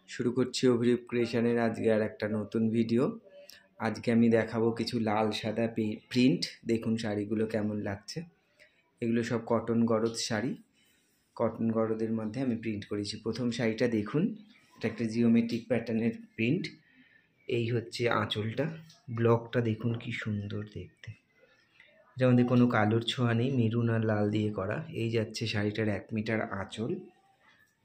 শুরু করছি অভিরূপ ক্রিয়েশনের আজকে আর একটা নতুন ভিডিও। আজকে আমি দেখাবো কিছু লাল সাদা প্রিন্ট। দেখুন শাড়িগুলো কেমন লাগছে। এগুলো সব কটন গরদ শাড়ি। কটন গরদের মধ্যে আমি প্রিন্ট করেছি। প্রথম শাড়িটা দেখুন, এটা একটা জিওমেট্রিক প্যাটার্নের প্রিন্ট। এই হচ্ছে আঁচলটা, ব্লকটা দেখুন কি সুন্দর দেখতে। এটার মধ্যে কোনো কালোর ছোঁয়া নেই, মেরুন আর লাল দিয়ে করা। এই যাচ্ছে শাড়িটার 1 মিটার আঁচল।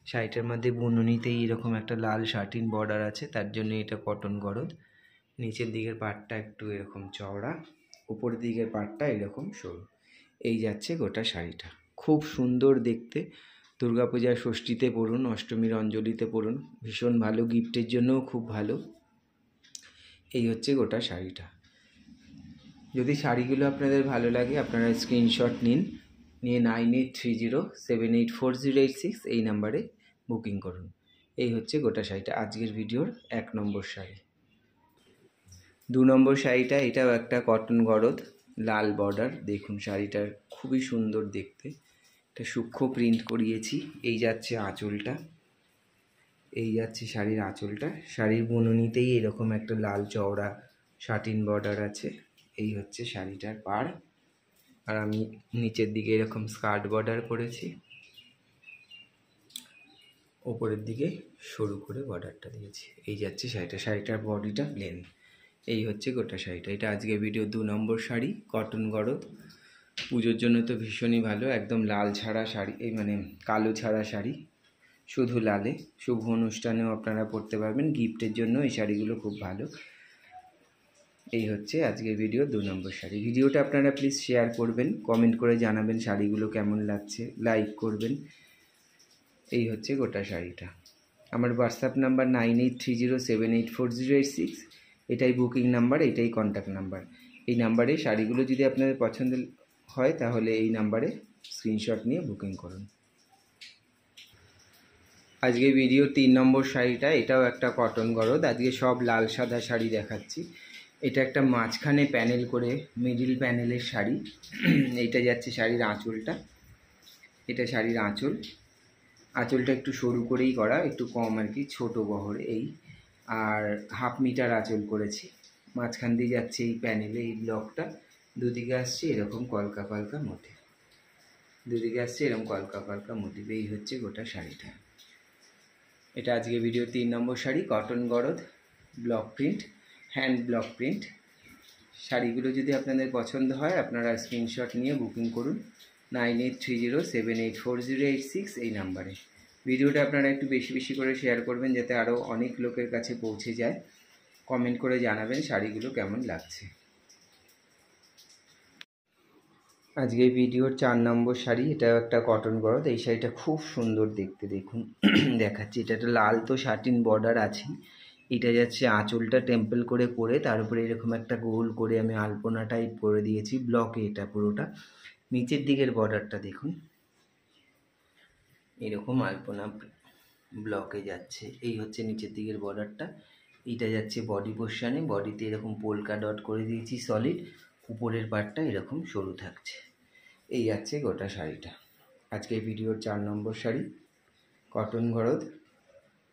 শাড়িটার মধ্যে বুননিতেই এরকম একটা লাল শাটিন বর্ডার আছে, তার জন্য এটা কটন গরদ। নিচের দিকের পাটটা একটু এরকম চওড়া, উপরের দিকের পাটটা এরকম সরু। এই যাচ্ছে গোটা শাড়িটা, খুব সুন্দর দেখতে। দুর্গাপূজার ষষ্ঠীতে পরুন, অষ্টমীর অঞ্জলিতে পরুন, ভীষণ ভালো, গিফটের জন্যও খুব ভালো। এই হচ্ছে গোটা শাড়িটা। যদি শাড়িগুলো আপনাদের ভালো লাগে আপনারা স্ক্রিনশট নিয়ে 9830784086 এই নাম্বারে বুকিং করুন। এই হচ্ছে গোটা শাড়িটা, আজকের ভিডিওর 1 নম্বর শাড়ি। 2 নম্বর শাড়িটা, এটাও একটা কটন গরদ, লাল বর্ডার। দেখুন শাড়িটার খুবই সুন্দর দেখতে, এটা সূক্ষ্ম প্রিন্ট করিয়েছি। এই যাচ্ছে আঁচলটা, এই যাচ্ছে শাড়ির আঁচলটা। শাড়ির বুননিতেই এরকম একটা লাল চওড়া শাটিন বর্ডার আছে। এই হচ্ছে শাড়িটার পাড়, আর আমি নিচের দিকে এরকম স্কার্ট বর্ডার করেছি, ওপরের দিকে সরু করে বর্ডারটা দিয়েছি। এই যাচ্ছে শাড়িটা, শাড়িটার বডিটা প্লেন। এই হচ্ছে গোটা শাড়িটা। এটা আজকে ভিডিও 2 নম্বর শাড়ি, কটন গরদ। পুজোর জন্য তো ভীষণই ভালো, একদম লাল ছাড়া শাড়ি, এই মানে কালো ছাড়া শাড়ি, শুধু লালে। শুভ অনুষ্ঠানেও আপনারা পরতে পারবেন, গিফটের জন্য এই শাড়িগুলো খুব ভালো। এই হচ্ছে আজকের ভিডিও 2 নম্বর শাড়ি। ভিডিওটা আপনারা প্লিজ শেয়ার করবেন, কমেন্ট করে জানাবেন শাড়িগুলো কেমন লাগছে, লাইক করবেন। এই হচ্ছে গোটা শাড়িটা। আমার হোয়াটসঅ্যাপ নাম্বার 9830784086, এটাই বুকিং নাম্বার, এটাই কন্ট্যাক্ট নাম্বার। এই নাম্বারে শাড়িগুলো যদি আপনাদের পছন্দ হয় তাহলে এই নাম্বারে স্ক্রিনশট নিয়ে বুকিং করুন। আজকে ভিডিও 3 নম্বর শাড়িটা, এটাও একটা কটন গরদ। আজকে সব লাল সাদা শাড়ি দেখাচ্ছি। এটা একটা মাঝখানে প্যানেল করে মিডিল প্যানেলের শাড়ি। এইটা যাচ্ছে শাড়ির আঁচলটা, এটা শাড়ির আঁচল। আঁচলটা একটু সরু করেই করা, একটু কম আর কি, ছোটো বহর এই। আর 1/2 মিটার আঁচল করেছি। মাঝখান দিয়ে যাচ্ছে এই প্যানেলে এই ব্লকটা, দুদিকে আসছে এরকম কলকা কলকা মোটিভ, দুদিকে আসছে এরকম কলকা কলকা মোটিভ। এই হচ্ছে গোটা শাড়িটা। এটা আজকে ভিডিও 3 নম্বর শাড়ি, কটন গরদ, block print, hand block print. শাড়িগুলো যদি আপনাদের পছন্দ হয় আপনারা স্ক্রিনশট নিয়ে বুকিং করুন 9830784086 এই নাম্বারে। ভিডিওটা আপনারা একটু বেশি বেশি করে শেয়ার করবেন যাতে আরও অনেক লোকের কাছে পৌঁছে যায়। কমেন্ট করে জানাবেন শাড়িগুলো কেমন লাগছে। আজকে ভিডিওর 4 নম্বর শাড়ি, এটাও একটা কটন গরদ। এই শাড়িটা খুব সুন্দর দেখতে, দেখুন দেখাচ্ছি। এটা একটা লাল তো শাটিন বর্ডার আছে। এটা যাচ্ছে আঁচলটা টেম্পল করে করে, তার উপরে এরকম একটা গোল করে আমি আলপনা টাইপ করে দিয়েছি ব্লকে, এটা পুরোটা। নিচের দিকের বর্ডারটা দেখুন, এরকম আলপনা ব্লকে যাচ্ছে। এই হচ্ছে নিচের দিকের বর্ডারটা। এইটা যাচ্ছে বডি পোর্শানে, বডিতে এরকম পোলকা ডট করে দিয়েছি সলিড, উপরের পার্টটা এরকম সরু থাকছে। এই যাচ্ছে গোটা শাড়িটা। আজকে ভিডিওর 4 নম্বর শাড়ি, কটন গরদ,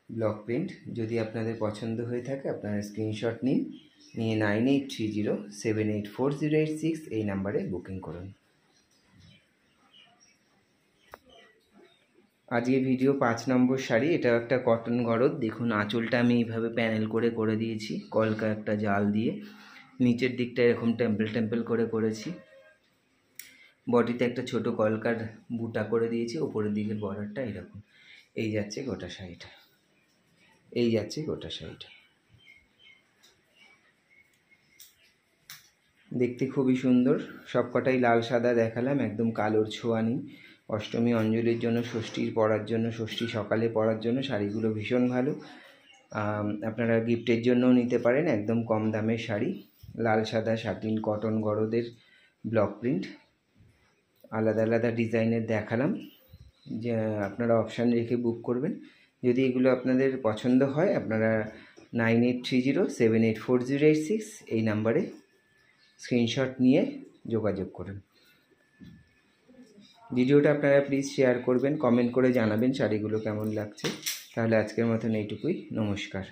ব্লক প্রিন্ট। যদি আপনাদের পছন্দ হয়ে থাকে আপনারা স্ক্রিনশট নিয়ে 9830784086 এই নাম্বারে বুকিং করুন। আজকে ভিডিও 5 নম্বর শাড়ি, এটাও একটা কটন গরদ। দেখুন আঁচলটা আমি এইভাবে প্যানেল করে করে দিয়েছি কলকা একটা জাল দিয়ে, নিচের দিকটা এরকম টেম্পল টেম্পল করে করেছি। বডিতে একটা ছোট কলকার বুটা করে দিয়েছি, ওপরের দিকের বর্ডারটা এরকম। এই যাচ্ছে গোটা শাড়িটা, এই যাচ্ছে গোটা শাড়িটা। দেখতে খুবই সুন্দর। সবকটাই লাল সাদা দেখালাম, একদম কালোর ছোঁয়া নেই। অষ্টমী অঞ্জলির জন্য, ষষ্ঠীর পরার জন্য, ষষ্ঠী সকালে পরার জন্য শাড়িগুলো ভীষণ ভালো। আপনারা গিফটের জন্যও নিতে পারেন, একদম কম দামের শাড়ি। লাল সাদা শাটিন কটন গরদের ব্লক প্রিন্ট, আলাদা আলাদা ডিজাইনের দেখালাম, যে আপনারা অপশান রেখে বুক করবেন। যদি এগুলো আপনাদের পছন্দ হয় আপনারা 9830784086 এই নাম্বারে স্ক্রিনশট নিয়ে যোগাযোগ করুন। ভিডিওটা আপনারা প্লিজ শেয়ার করবেন, কমেন্ট করে জানাবেন শাড়িগুলো কেমন লাগছে। তাহলে আজকের মতন এইটুকুই, নমস্কার।